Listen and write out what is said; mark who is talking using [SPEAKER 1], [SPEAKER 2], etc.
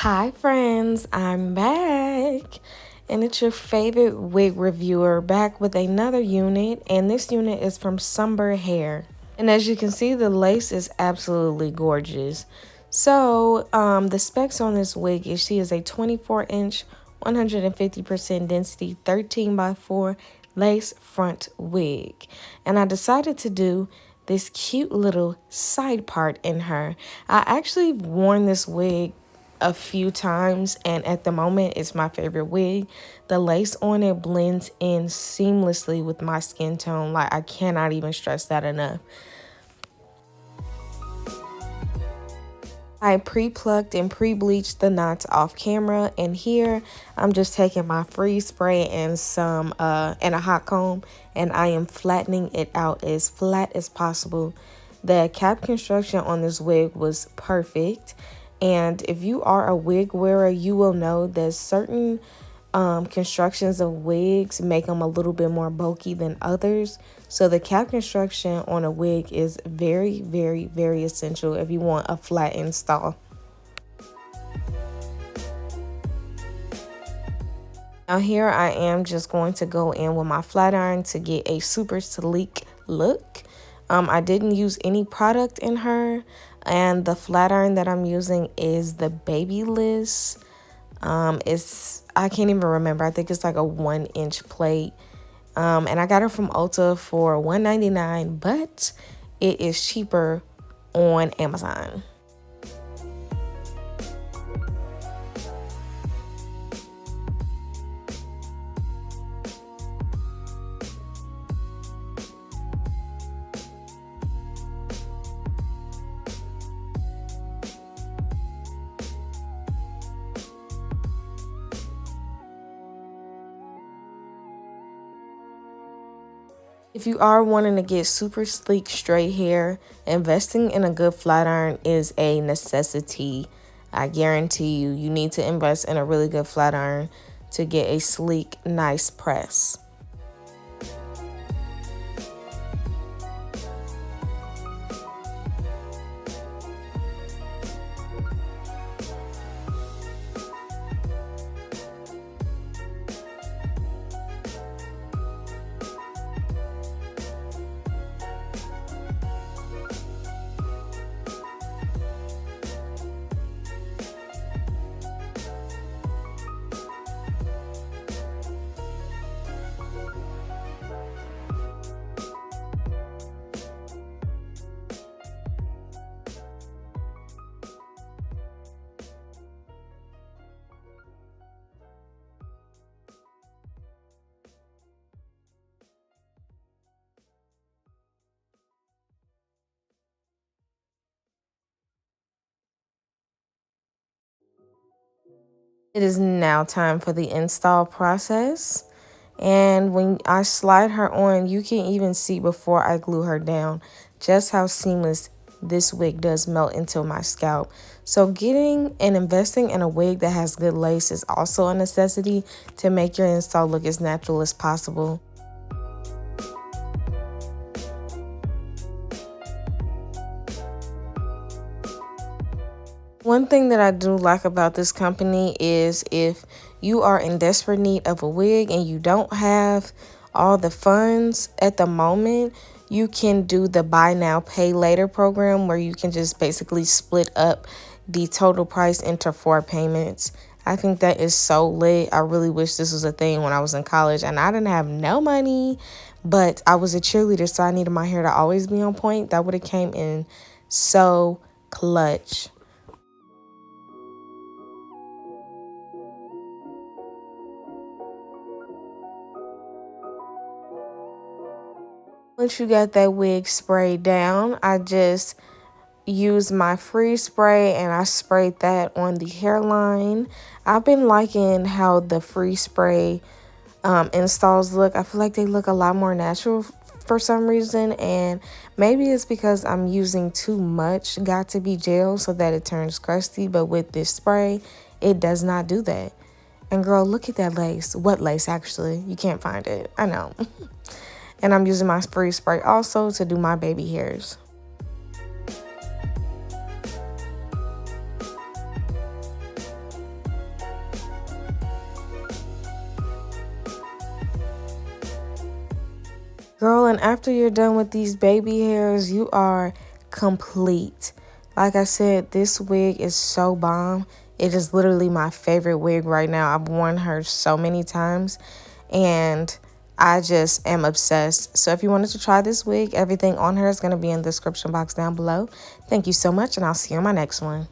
[SPEAKER 1] Hi, friends, I'm back. And it's your favorite wig reviewer back with another unit. And this unit is from Sunber Hair. And as you can see, the lace is absolutely gorgeous. So, the specs on this wig is she is a 24-inch, 150% density, 13 by 4 lace front wig. And I decided to do this cute little side part in her. I actually worn this wig a few times, and at the moment it's my favorite wig. The lace on it blends in seamlessly with my skin tone. Like, I cannot even stress that enough. I pre-plucked and pre-bleached the knots off camera, and here I'm just taking my freeze spray and some and a hot comb, and I am flattening it out as flat as possible. The cap construction on this wig was perfect, and if you are a wig wearer, you will know that certain constructions of wigs make them a little bit more bulky than others. So the cap construction on a wig is very, very, very essential if you want a flat install. Now here I am just going to go in with my flat iron to get a super sleek look. I didn't use any product in her, and the flat iron that I'm using is the Babyliss. I can't even remember. I think it's like a 1-inch plate. And I got it from Ulta for $1.99, but it is cheaper on Amazon. If you are wanting to get super sleek straight hair, investing in a good flat iron is a necessity. I guarantee you, you need to invest in a really good flat iron to get a sleek, nice press. It is now time for the install process. And when I slide her on, you can even see before I glue her down just how seamless this wig does melt into my scalp. So getting and investing in a wig that has good lace is also a necessity to make your install look as natural as possible. One thing that I do like about this company is if you are in desperate need of a wig and you don't have all the funds at the moment, you can do the buy now, pay later program where you can just basically split up the total price into 4 payments. I think that is so lit. I really wish this was a thing when I was in college and I didn't have no money, but I was a cheerleader, so I needed my hair to always be on point. That would have came in so clutch. Once you got that wig sprayed down, I just used my freeze spray and I sprayed that on the hairline. I've been liking how the freeze spray installs look. I feel like they look a lot more natural for some reason, and maybe it's because I'm using too much got to be gel so that it turns crusty, but with this spray, it does not do that. And girl, look at that lace. What lace, actually? You can't find it. I know. And I'm using my freeze spray also to do my baby hairs. Girl, and after you're done with these baby hairs, you are complete. Like I said, this wig is so bomb. It is literally my favorite wig right now. I've worn her so many times and I just am obsessed. So if you wanted to try this wig, everything on her is going to be in the description box down below. Thank you so much, and I'll see you in my next one.